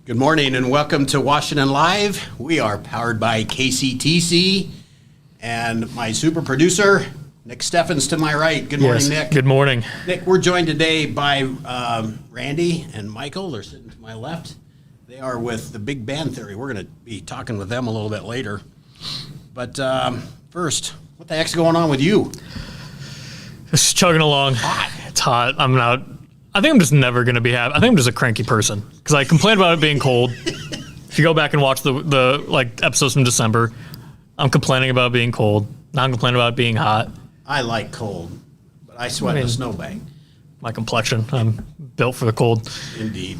Good morning and welcome to Washington Live. We are powered by KCTC and my super producer, Nick Steffens, to my right. Good morning, Nick. Good morning. Nick, we're joined today by Randy and Michael. They're sitting to my left. They are with the Big Band Theory. We're going to be talking with them a little bit later. But first, what the heck's going on with you? Just chugging along. It's hot. I think I'm just never going to be happy. I think I'm just a cranky person because I complain about it being cold. If you go back and watch the episodes from December, I'm complaining about it being cold. Now I'm complaining about it being hot. I like cold, but I sweat in a snowbank. My complexion, I'm built for the cold. Indeed.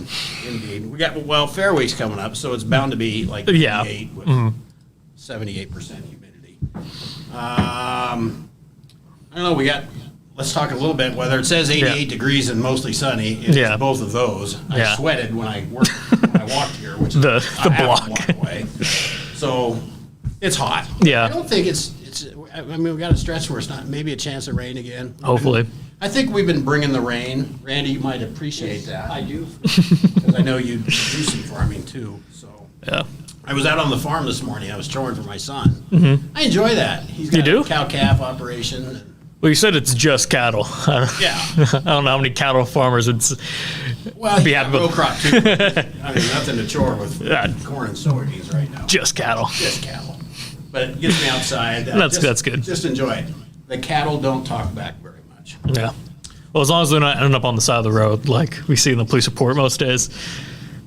We got, Fair Week's coming up, so it's bound to be like 88 with 78% humidity. I don't know, let's talk a little bit, whether it says 88 degrees and mostly sunny, it's both of those. I sweated when I walked here, which is the block. Block away. So it's hot. Yeah. I don't think we got a stretch where it's not, maybe a chance of rain again. Hopefully. I think we've been bringing the rain. Randy, you might appreciate that. I do. Because I know you do some farming too. So Yeah. I was out on the farm this morning. I was choring for my son. Mm-hmm. I enjoy that. He's got a cow-calf operation. Well, you said it's just cattle. Yeah. I don't know how many cattle farmers would be happy row with. crop too. I mean, nothing to chore with corn and soybeans right now. Just cattle. Just cattle. But it gets me outside. That's good. Just enjoy it. The cattle don't talk back very much. Yeah. Well, as long as they're not ending up on the side of the road like we see in the police report most days.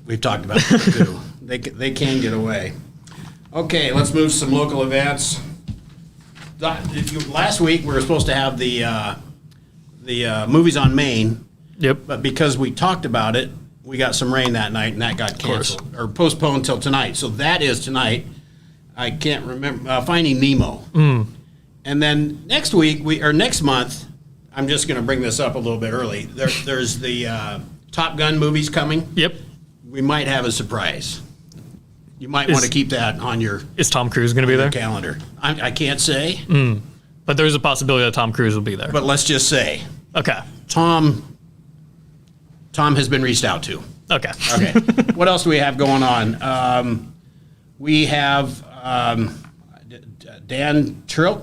We've talked about that too. They can get away. Okay, let's move to some local events. Last week we were supposed to have the movies on Main. Yep. But because we talked about it, we got some rain that night, and that got canceled or postponed till tonight. So that is tonight. I can't remember Finding Nemo. And then next month, I'm just going to bring this up a little bit early. There's the Top Gun movies coming. Yep. We might have a surprise. You might want to keep that on your. Is Tom Cruise going to be there? Calendar. I can't say. But there's a possibility that Tom Cruise will be there. But let's just say. Okay. Tom has been reached out to. Okay. What else do we have going on? We have Dan Trilk,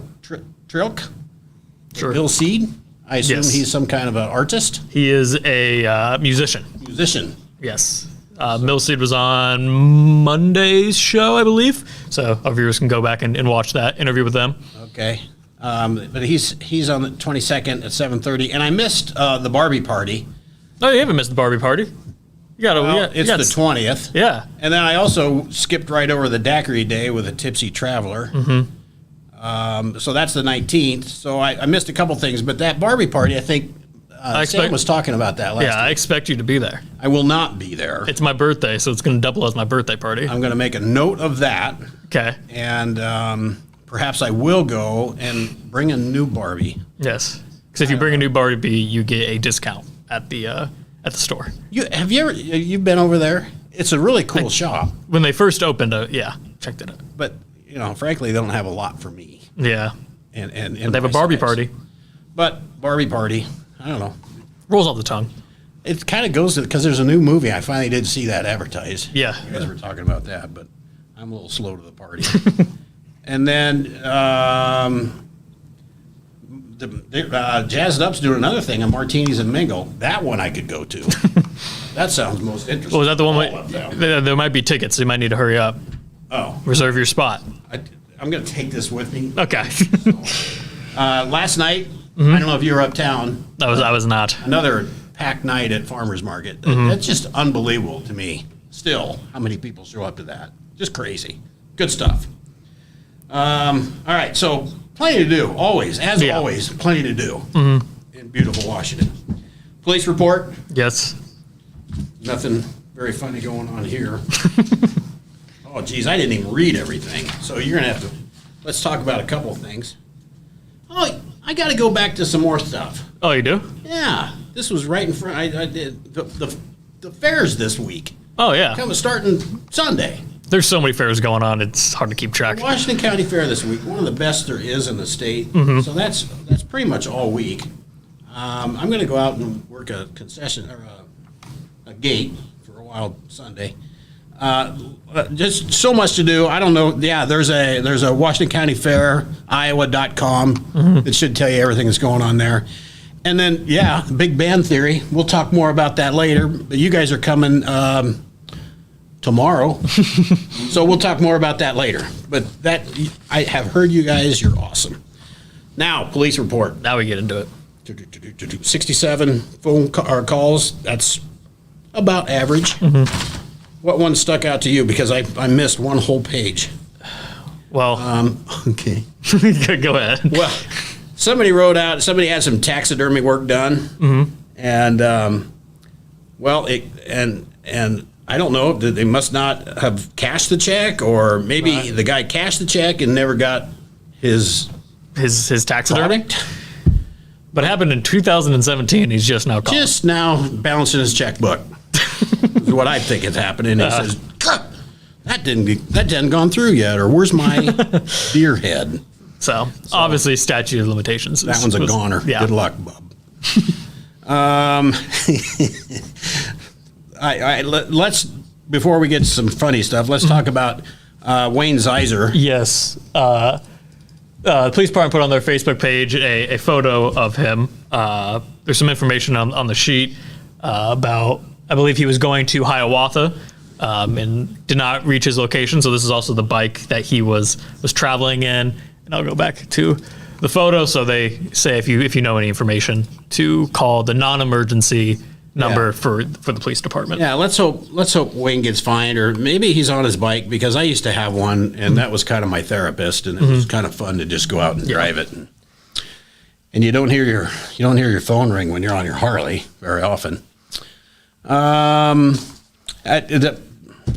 Sure. Bill Seed. I assume Yes. he's some kind of an artist. He is a musician. Yes. Millseed was on Monday's show, I believe. So our viewers can go back and watch that interview with them. Okay. But he's on the 22nd at 7:30, and I missed the Barbie party. Oh, you haven't missed the Barbie party. It's the 20th. Yeah. And then I also skipped right over the daiquiri day with a tipsy traveler. So that's the 19th. So I missed a couple things, but that Barbie party, I think Sam was talking about that last Yeah, I week. expect you to be there. I will not be there. It's my birthday, so it's going to double as my birthday party. I'm going to make a note of that. Okay. And perhaps I will go and bring a new Barbie. Yes. Because if you bring a new Barbie, you get a discount at the store. You've been over there? It's a really cool shop. When they first opened, checked it out. But frankly, they don't have a lot for me. Yeah. And they have a Barbie party. But Barbie party, I don't know. Rolls off the tongue. It kind of goes because there's a new movie. I finally did see that advertised. Yeah. You guys were talking about that, but I'm a little slow to the party. And then Jazzed Up's doing another thing, a Martinis and Mingle. That one I could go to. That sounds most interesting. Well, is that the one? There might be tickets. So you might need to hurry up. Oh. Reserve your spot. I'm going to take this with me. Okay. Last night, I don't know if you were uptown. I was not. Another packed night at Farmers Market. That's just unbelievable to me. Still, how many people show up to that? Just crazy. Good stuff. All right, so plenty to do. Always, always, plenty to do in beautiful Washington. Police report. Yes. Nothing very funny going on here. Oh, geez, I didn't even read everything. So you're going to have to, let's talk about a couple of things. Oh, I got to go back to some more stuff. Oh, you do? Yeah, this was right in front. I did the fairs this week. Oh, yeah. Starting Sunday. There's so many fairs going on, it's hard to keep track. Washington County Fair this week, one of the best there is in the state. So that's pretty much all week. I'm going to go out and work a concession or a gate for a while Sunday. Just so much to do. I don't know. Yeah, there's a Washington County Fair, Iowa.com that should tell you everything that's going on there. And then, Big Band Theory. We'll talk more about that later. But you guys are coming tomorrow, so we'll talk more about that later. But I have heard you guys. You're awesome. Now, police report. Now we get into it. 67 phone calls. That's about average. What one stuck out to you? Because I missed one whole page. Well, okay. Go ahead. Well, somebody had some taxidermy work done, and and I don't know, they must not have cashed the check, or maybe the guy cashed the check and never got his taxidermy. Product. But it happened in 2017. He's just now calling. Just now balancing his checkbook. Is what I think is happening. He says, that didn't gone through yet, or where's my deer head? So obviously statute of limitations. That one's a goner. Yeah. Good luck, bub. Let's before we get to some funny stuff, let's talk about Wayne Zeiser. Yes. The police department put on their Facebook page a photo of him. There's some information on the sheet about, I believe he was going to Hiawatha and did not reach his location. So this is also the bike that he was traveling in. And I'll go back to the photo. So they say if you know any information to call the non-emergency number for the police department. Yeah, let's hope Wayne gets fined, or maybe he's on his bike, because I used to have one, and that was kind of my therapist, and it was kind of fun to just go out and drive it. And you don't hear your phone ring when you're on your Harley very often.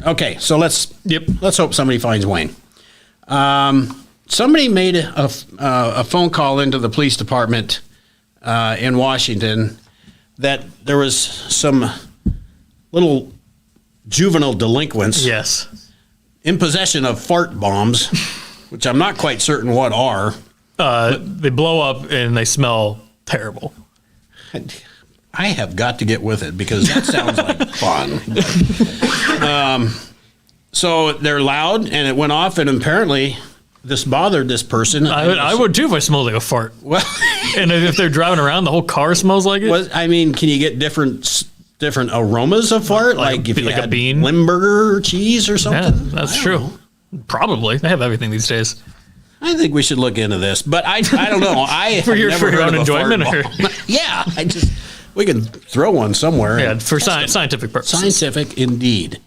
Okay, so let's hope somebody finds Wayne. Somebody made a phone call into the police department in Washington that there was some little juvenile delinquents in possession of fart bombs, which I'm not quite certain what are. They blow up and they smell terrible. I have got to get with it, because that sounds like fun. So they're loud, and it went off, and apparently this bothered this person. I would too if I smelled like a fart. Well, and if they're driving around, the whole car smells like it. I mean, can you get different aromas of fart? Like if you had a bean, Limburger or cheese or something? Yeah, that's true. Know. Probably. They have everything these days. I think we should look into this, but I don't know. For your own enjoyment? Yeah, we can throw one somewhere. Yeah, for scientific purposes. Scientific indeed.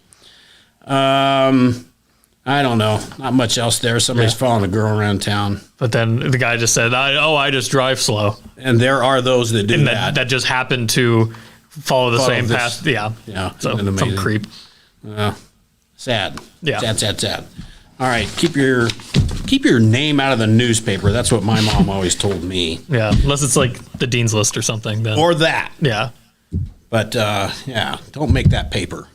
I don't know. Not much else there. Somebody's following a girl around town. But then the guy just said, I just drive slow. And there are those that do that. That just happen to follow the same path. Yeah. Yeah. So some creep. Sad. Yeah. Sad. All right. Keep your name out of the newspaper. That's what my mom always told me. Yeah. Unless it's like the Dean's List or something. Then. Or that. Yeah. But, don't make that paper.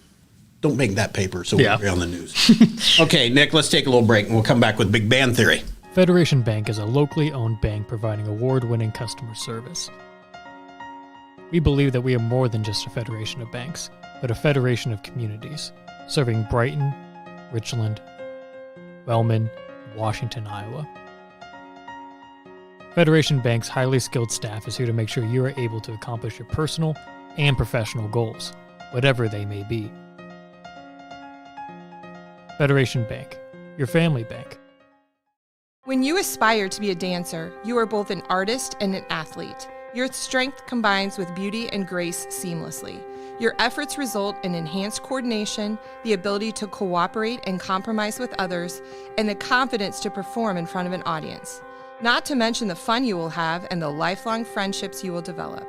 Don't make that paper so we'll be on the news. Okay, Nick, let's take a little break, and we'll come back with Big Band Theory. Federation Bank is a locally owned bank providing award-winning customer service. We believe that we are more than just a federation of banks, but a federation of communities, serving Brighton, Richland, Wellman, and Washington, Iowa. Federation Bank's highly skilled staff is here to make sure you are able to accomplish your personal and professional goals, whatever they may be. Federation Bank, your family bank. When you aspire to be a dancer, you are both an artist and an athlete. Your strength combines with beauty and grace seamlessly. Your efforts result in enhanced coordination, the ability to cooperate and compromise with others, and the confidence to perform in front of an audience. Not to mention the fun you will have and the lifelong friendships you will develop.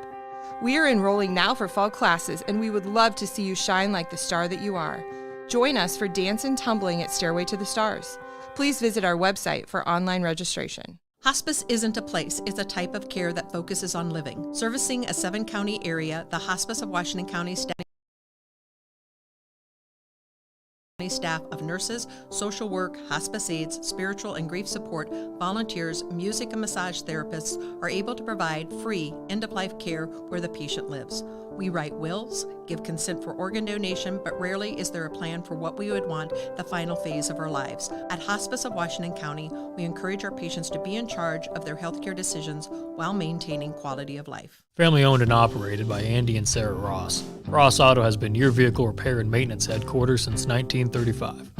We are enrolling now for fall classes, and we would love to see you shine like the star that you are. Join us for Dance and Tumbling at Stairway to the Stars. Please visit our website for online registration. Hospice isn't a place, it's a type of care that focuses on living. Servicing a 7-county area, the Hospice of Washington County staff of nurses, social work, hospice aides, spiritual and grief support, volunteers, music and massage therapists are able to provide free end-of-life care where the patient lives. We write wills, give consent for organ donation, but rarely is there a plan for what we would want the final phase of our lives. At Hospice of Washington County, we encourage our patients to be in charge of their healthcare decisions while maintaining quality of life. Family owned and operated by Andy and Sarah Ross. Ross Auto has been your vehicle repair and maintenance headquarters since 1935.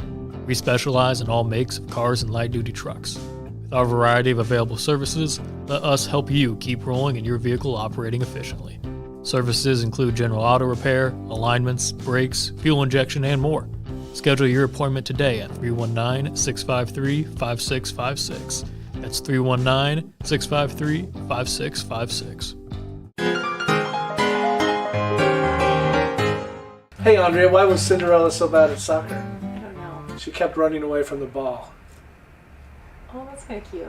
We specialize in all makes of cars and light-duty trucks. With our variety of available services, let us help you keep rolling and your vehicle operating efficiently. Services include general auto repair, alignments, brakes, fuel injection, and more. Schedule your appointment today at 319-653-5656. That's 319-653-5656. Hey, Andrea, why was Cinderella so bad at soccer? I don't know. She kept running away from the ball. Oh, that's kind of cute.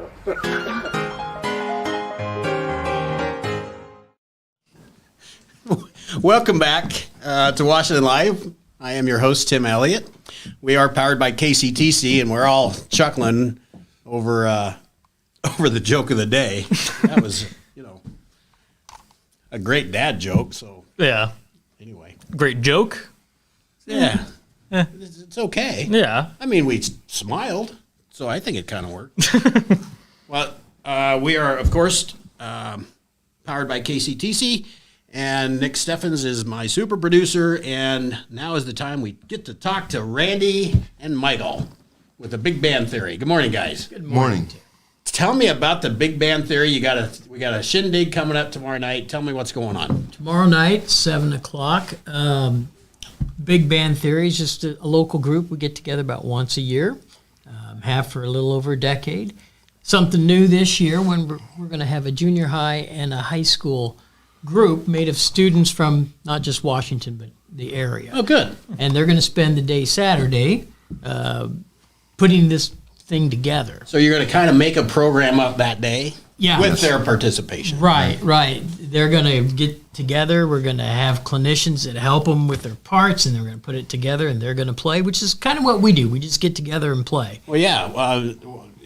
Welcome back to Washington Live. I am your host, Tim Elliott. We are powered by KCTC, and we're all chuckling over the joke of the day. That was, a great dad joke. So Yeah. anyway, Great joke. yeah, it's okay. Yeah. I mean, we smiled, so I think it kind of worked. Well, we are, of course, powered by KCTC. And Nick Steffens is my super producer, and now is the time we get to talk to Randy and Michael with the Big Band Theory. Good morning, guys. Good Morning. Tell me about the Big Band Theory. We got a shindig coming up tomorrow night. Tell me what's going on. Tomorrow night, 7 o'clock. Big Band Theory is just a local group. We get together about once a year, have for a little over a decade. Something new this year when we're going to have a junior high and a high school group made of students from not just Washington, but the area. Oh, good. And they're going to spend the day Saturday putting this thing together. So you're going to kind of make a program up that day Yeah. with their participation. Right. They're going to get together. We're going to have clinicians that help them with their parts, and they're going to put it together, and they're going to play, which is kind of what we do. We just get together and play. Well, yeah.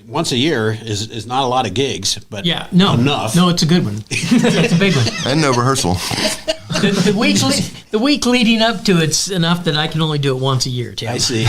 Once a year is not a lot of gigs, but enough. No, it's a good one. It's a big one. And no rehearsal. The week leading up to it's enough that I can only do it once a year, Tim. I see.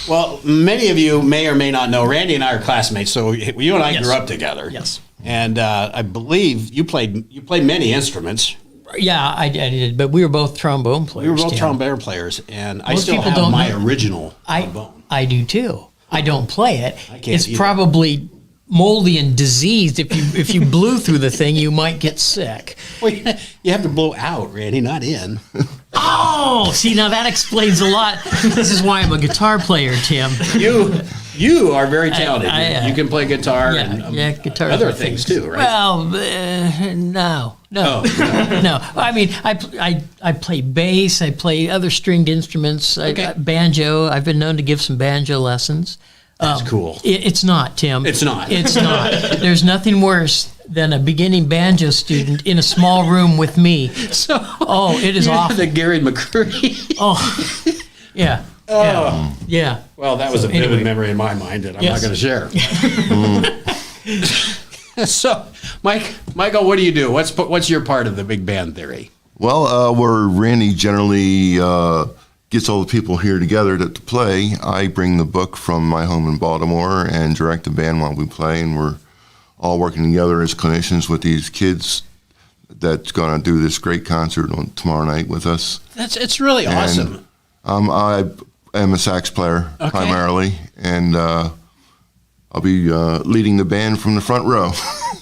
Well, many of you may or may not know, Randy and I are classmates, so you and I Yes. grew up together. Yes. And I believe you played many instruments. Yeah, I did, but we were both trombone players. We were both Tim. trombone players, and I Most still people have don't my know. original trombone. I do too. I don't play it. I can't It's either. probably moldy and diseased. If you blew through the thing, you might get sick. Well, you have to blow out, Randy, not in. Oh, see, now that explains a lot. This is why I'm a guitar player, Tim. You are very talented. I, you can play guitar and guitar. other things too, right? Well, no. Oh, No. I mean, I play bass. I play other stringed instruments. Okay. Banjo. I've been known to give some banjo lessons. That's cool. It's not, Tim. It's not. It's not. There's nothing worse than a beginning banjo student in a small room with me. So, it is you're awful. the Gary McCurry. Oh, yeah. Oh. Yeah. Well, that was a vivid anyway. memory in my mind that I'm Yes. not going to share. So, Michael, what do you do? What's your part of the Big Band Theory? Well, where Randy generally gets all the people here together to play, I bring the book from my home in Baltimore and direct the band while we play, and we're all working together as clinicians with these kids that's going to do this great concert on tomorrow night with us. It's really awesome. I am a sax player primarily, and I'll be leading the band from the front row.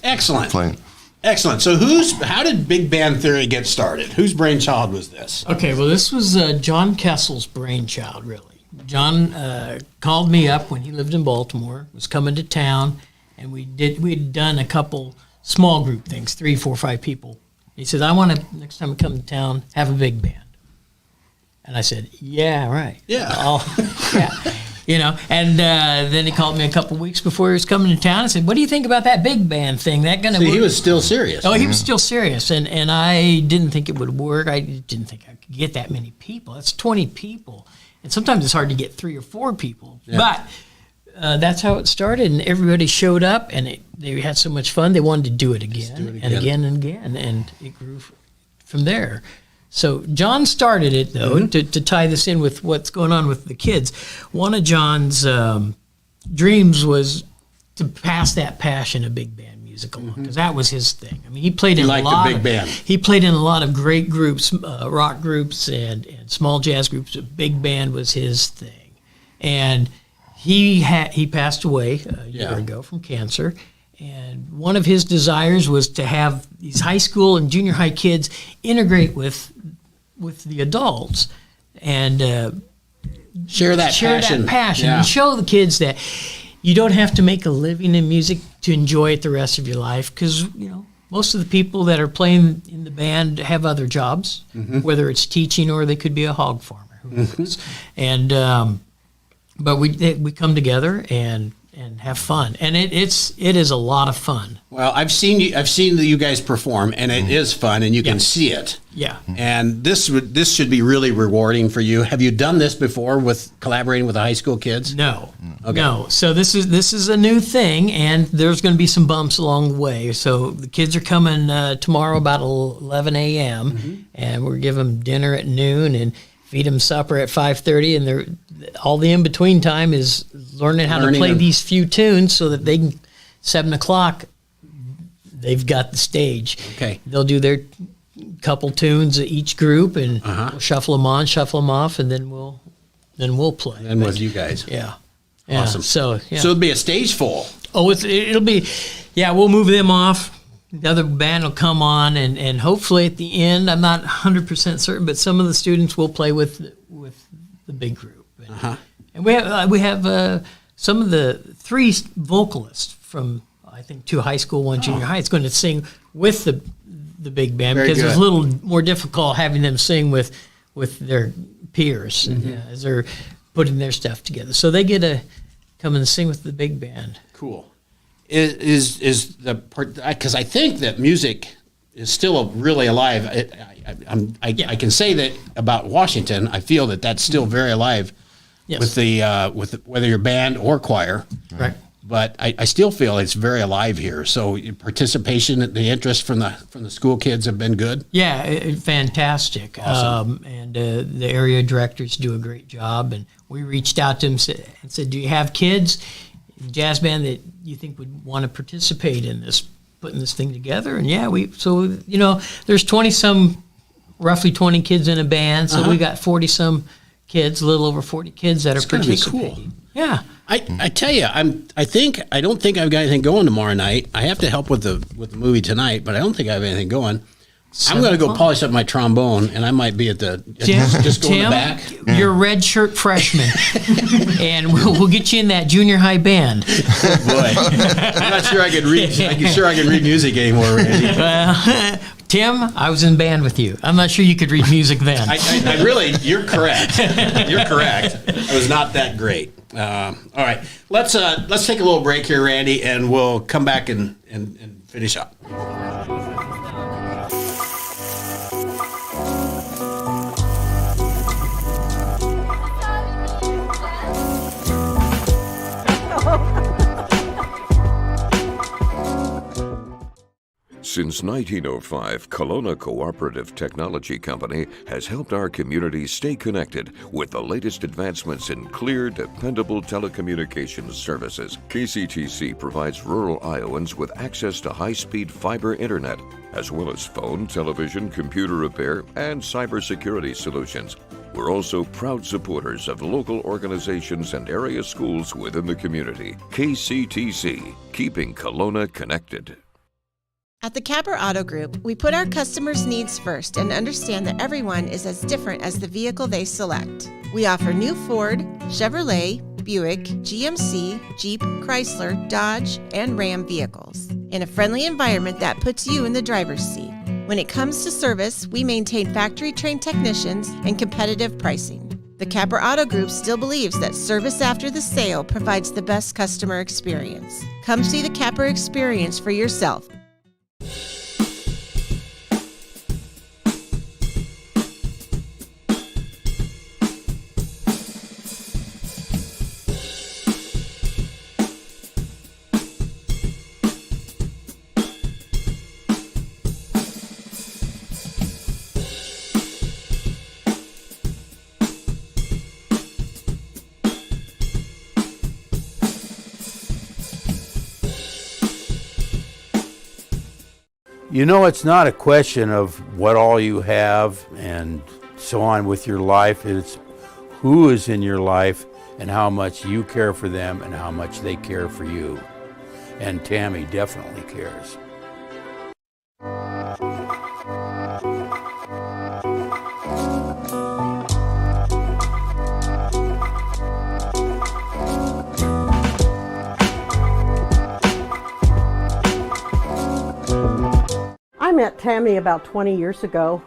Excellent. Playing. Excellent. So how did Big Band Theory get started? Whose brainchild was this? Okay, well, this was John Kessel's brainchild, really. John called me up when he lived in Baltimore, was coming to town, and we had done a couple small group things, 3, 4, 5 people. He said, I want to, next time I come to town, have a big band. And I said, yeah, right. Yeah. Yeah. And then he called me a couple weeks before he was coming to town and said, what do you think about that big band thing? That gonna See, work? he was still serious. Oh, he was still serious, and I didn't think it would work. I didn't think I could get that many people. That's 20 people, and sometimes it's hard to get 3 or 4 people. Yeah. But that's how it started, and everybody showed up, and they had so much fun. They wanted to do it again, do it and again and again, and it grew from there. So John started it, though, to tie this in with what's going on with the kids. One of John's dreams was to pass that passion of big band music along, because that was his thing. I mean, he played in a lot the big band. He played in a lot of great groups, rock groups and small jazz groups. But big band was his thing, and he passed away a year ago from cancer. And one of his desires was to have these high school and junior high kids integrate with the adults and share that passion and show the kids that you don't have to make a living in music to enjoy it the rest of your life, because most of the people that are playing in the band have other jobs, whether it's teaching or they could be a hog farmer. Who knows? And but we come together and have fun, and it is a lot of fun. Well, I've seen you guys perform, and it is fun, and you can see it. Yeah. And this should be really rewarding for you. Have you done this before with collaborating with the high school kids? No. Okay. No. So this is a new thing, and there's going to be some bumps along the way. So the kids are coming tomorrow about 11 a.m. And we're giving them dinner at noon and feed them supper at 5:30, and all the in-between time is learning how to play these few tunes so that they can, 7 o'clock, they've got the stage. Okay. They'll do their couple tunes each group, and we'll shuffle them on, shuffle them off, and then we'll play. And with you guys. Yeah. Awesome. So it'll be a stage full. Oh, it'll be, we'll move them off. The other band will come on, and hopefully at the end, I'm not 100% certain, but some of the students will play with the big group. And we have some of the 3 vocalists from, I think, 2 high school, 1 junior high. It's going to sing with the big band. Very because good. it's a little more difficult having them sing with their peers as they're putting their stuff together. So they get to come and sing with the big band. Cool. Is the part, because I think that music is still really alive. I can say that about Washington. I feel that that's still very alive. Yes. With whether you're band or choir. Right. But I still feel it's very alive here. So participation, the interest from the school kids have been good. Yeah, fantastic. Awesome. And the area directors do a great job. And we reached out to them and said, "Do you have kids in jazz band that you think would want to participate in this, putting this thing together?" And there's 20-some, roughly 20 kids in a band. So we got 40-some kids, a little over 40 kids that are participating. Cool. Yeah. I tell you, I don't think I've got anything going tomorrow night. I have to help with the movie tonight, but I don't think I have anything going. I'm going to go polish up my trombone, and I might be at the just go in the back. You're a red shirt freshman, and we'll get you in that junior high band. Oh boy, I'm not sure I can read. I'm sure I can read music anymore, Randy. Tim, I was in band with you. I'm not sure you could read music then. I really, you're correct. You're correct. I was not that great. All right, let's take a little break here, Randy, and we'll come back and finish up. Since 1905, Kelowna Cooperative Technology Company has helped our communities stay connected with the latest advancements in clear, dependable telecommunications services. KCTC provides rural Iowans with access to high-speed fiber internet, as well as phone, television, computer repair, and cybersecurity solutions. We're also proud supporters of local organizations and area schools within the community. KCTC, keeping Kelowna connected. At the Capper Auto Group, we put our customers' needs first and understand that everyone is as different as the vehicle they select. We offer new Ford, Chevrolet, Buick, GMC, Jeep, Chrysler, Dodge, and Ram vehicles in a friendly environment that puts you in the driver's seat. When it comes to service, we maintain factory-trained technicians and competitive pricing. The Capper Auto Group still believes that service after the sale provides the best customer experience. Come see the Capper experience for yourself. You know, it's not a question of what all you have and so on with your life. It's who is in your life and how much you care for them and how much they care for you. And Tammy definitely cares. I met Tammy about 20 years ago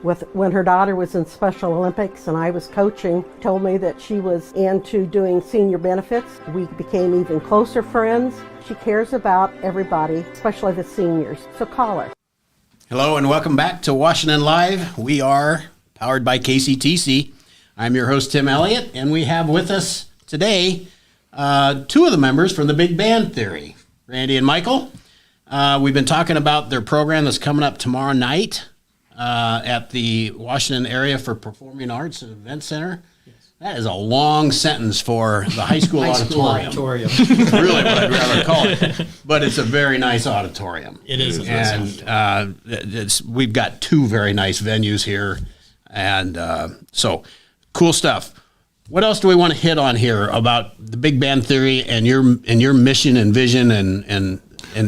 when her daughter was in Special Olympics and I was coaching. Told me that she was into doing senior benefits. We became even closer friends. She cares about everybody, especially the seniors. So call her. Hello and welcome back to Washington Live. We are powered by KCTC. I'm your host, Tim Elliott, and we have with us today two of the members from the Big Band Theory, Randy and Michael. We've been talking about their program that's coming up tomorrow night at the Washington Area for Performing Arts and Event Center. Yes. That is a long sentence for the high school auditorium. Really what I'd rather call it. But it's a very nice auditorium. It is. And we've got two very nice venues here. And so cool stuff. What else do we want to hit on here about the Big Band Theory and your mission and vision and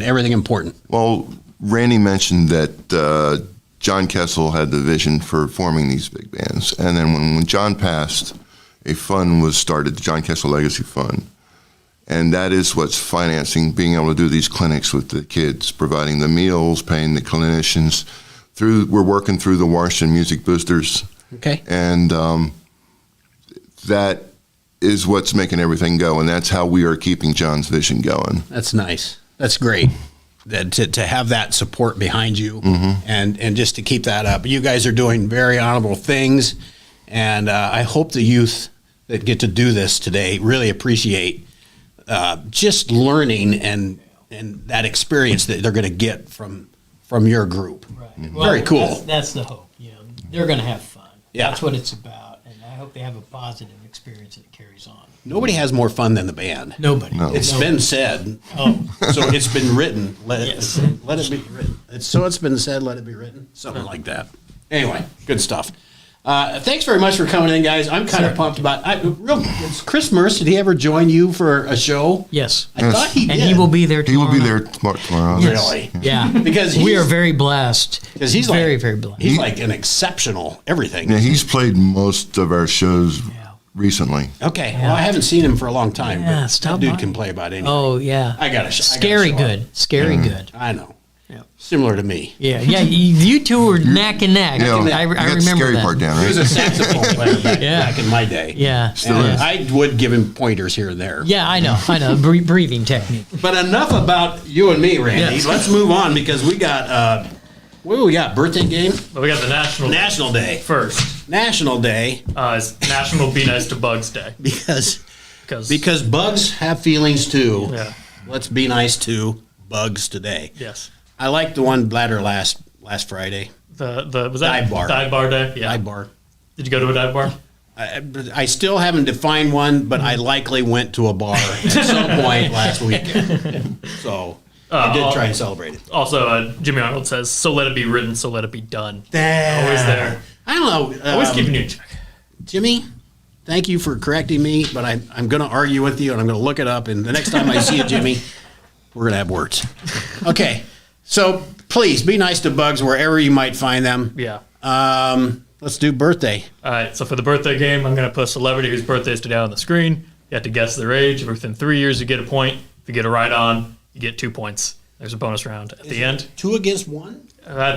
everything important? Well, Randy mentioned that John Kessel had the vision for forming these big bands. And then when John passed, a fund was started, the John Kessel Legacy Fund. And that is what's financing being able to do these clinics with the kids, providing the meals, paying the clinicians. We're working through the Washington Music Boosters. Okay. And that is what's making everything go. And that's how we are keeping John's vision going. That's nice. That's great. To have that support behind you and just to keep that up. You guys are doing very honorable things, and I hope the youth that get to do this today really appreciate just learning and that experience that they're going to get from your group. Right. Very cool. That's the hope. You know, they're going to have fun. Yeah. That's what it's about, and I hope they have a positive experience that carries on. Nobody has more fun than the band. Nobody. No. It's been said. Oh. So it's been written. Let it be written. So it's been said, let it be written. Something like that. Anyway, good stuff. Thanks very much for coming in, guys. I'm kind of pumped about it's Chris Merce. Did he ever join you for a show? Yes. I thought he did. And he will be there tomorrow. He will be there tomorrow. Yes. Really? Yeah. Because we are very blessed. Because he's very, like, very blessed. He's like an exceptional everything. Yeah, he's played most of our shows recently. Okay. Yeah. Well, I haven't seen him for a long time. Yeah, but that dude can play about anything. Oh, yeah. I got to Scary good. Scary good. I know. Yeah. Similar to me. Yeah. Yeah. You two were neck and neck. Yeah, I remember scary that. part down, right? He was a saxophone player back in my day. Yeah. Still is. I would give him pointers here and there. Yeah, I know. Breathing technique. But enough about you and me, Randy. Yes. Let's move on because we got what do we got? Birthday game? Well, we got the National Day first. National Day. It's National Be Nice to Bugs Day. Because bugs have feelings too. Yeah. Let's be nice to bugs today. Yes. I liked the one bladder last Friday. Was that dive bar? Dive bar day. Yeah. Dive bar. Did you go to a dive bar? I still haven't defined one, but I likely went to a bar at some point last weekend. So I did try and celebrate it. Also, Jimmy Arnold says, "So let it be written, so let it be done." Always there. I don't know. Always keeping you in check. Jimmy, thank you for correcting me, but I'm going to argue with you, and I'm going to look it up, and the next time I see you, Jimmy, we're going to have words. Okay, so please be nice to bugs wherever you might find them. Yeah. Let's do birthday. All right, so for the birthday game, I'm going to put a celebrity whose birthday is today on the screen. You have to guess their age. Within 3 years, you get a point. If you get it right on, you get 2 points. There's a bonus round at the end. 2 against 1?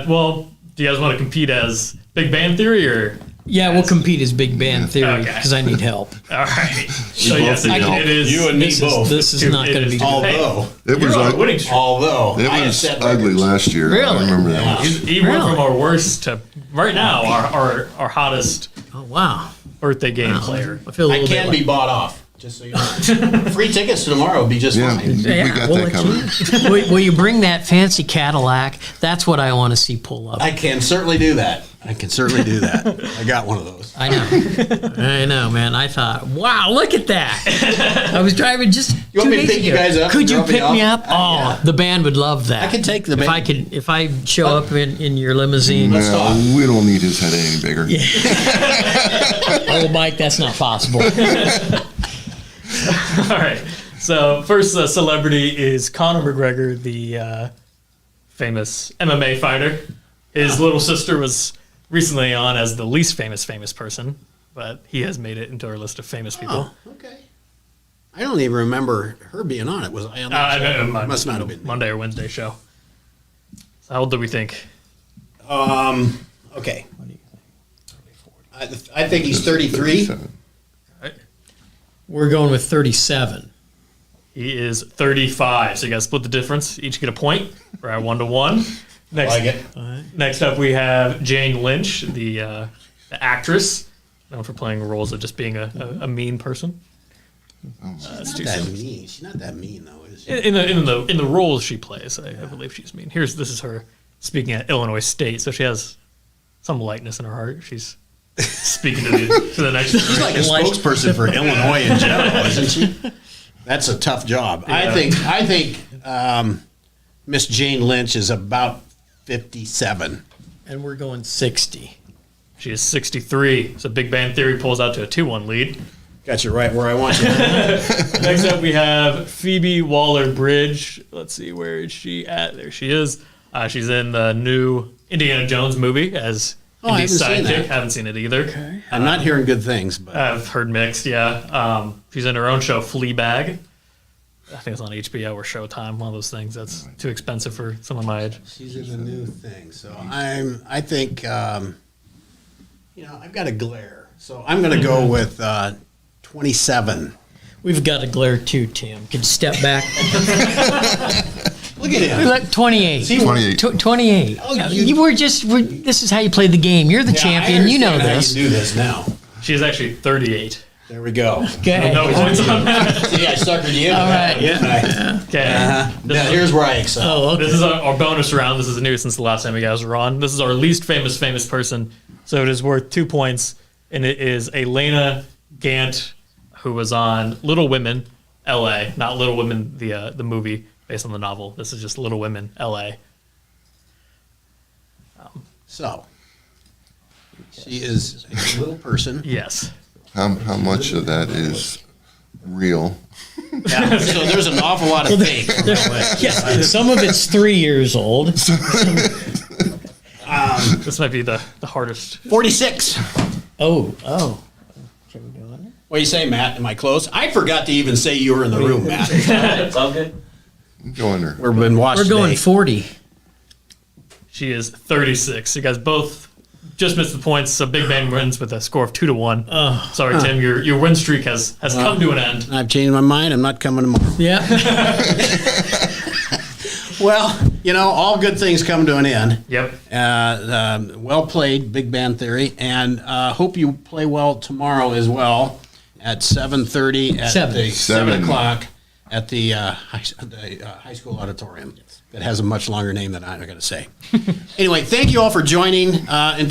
Well, do you guys want to compete as Big Band Theory or? Yeah, we'll compete as Big Band Theory because I need help. All right. So yes, it is. You and me both. This is not going to be good. Although it was ugly set last year. Really? I remember that. He went from our worst to right now our hottest. Oh wow! Birthday game player. I feel a little can be bought off. Just so you know. Free tickets tomorrow would be just fine. We got that covered. Will you bring that fancy Cadillac? That's what I want to see pull up. I can certainly do that. I can certainly do that. I got one of those. I know, man. I thought, wow, look at that. I was driving just You want 2 me to days pick you ago. guys up Could and you drop me pick me off? up? Oh, the band would love that. I can take the band. If I show up in your limousine. No, we don't need his head any bigger. Oh, Mike, that's not possible. All right. So first celebrity is Conor McGregor, the famous MMA fighter. His little sister was recently on as the least famous person, but he has made it into our list of famous people. Oh, okay. I don't even remember her being on it. Was I on that show? Must not have been. Monday or Wednesday show. So how old do we think? Okay. I think he's 33. Right. We're going with 37. He is 35. So you guys split the difference. Each get a point. We're at 1-1. Next, Like it. Next up, we have Jane Lynch, the actress, known for playing roles of just being a mean person. She's not that mean. She's not that mean, though, is she? In the roles she plays, I believe she's mean. This is her speaking at Illinois State, so she has some lightness in her heart. She's speaking to the next. She's like a spokesperson for Illinois in general, isn't she? That's a tough job. Yeah. I think Miss Jane Lynch is about 57. And we're going 60. She is 63. So Big Bang Theory pulls out to a 2-1 lead. Got you right where I want you. Next up, we have Phoebe Waller-Bridge. Let's see, where is she at? There she is. She's in the new Indiana Jones movie as Indy's sidekick. Haven't seen it either. Okay. I'm not hearing good things, but I've heard mixed. Yeah, she's in her own show, Fleabag. I think it's on HBO or Showtime. One of those things that's too expensive for someone my age. she's in the new thing. So I think I've got a glare. So I'm going to go with 27. We've got a glare too, Tim. Can you step back? Look at him. Look, 28. 28. 28. Oh, This is how you play the game. You're the champion. You know this. How you do this now. She is actually 38. There we go. Okay. No points on that. See, I suckered you. All right. Yeah. Okay. Now, here's where I excel. Oh, okay. This is our bonus round. This is new since the last time you guys were on. This is our least famous person. So it is worth 2 points, and it is Elena Gant, who was on Little Women, L.A. Not Little Women, the movie based on the novel. This is just Little Women, L.A. So she is a little person. Yes. How much of that is real? Yeah, so there's an awful lot of fake. Yeah, some of it's 3 years old. This might be the hardest. 46. Oh. Can we go on it? What do you say, Matt? Am I close? I forgot to even say you were in the room, Matt. It's all good. Go under. We've been watching. We're going 40. She is 36. You guys both just missed the points, so Big Bang wins with a score of 2-1. Sorry, Tim, your win streak has come to an end. I've changed my mind. I'm not coming tomorrow. Yeah. Well, all good things come to an end. Yep. Well played, Big Band Theory, and hope you play well tomorrow as well at 7:30 at 7 o'clock at the high school auditorium. That has a much longer name than I'm going to say. Anyway, thank you all for joining.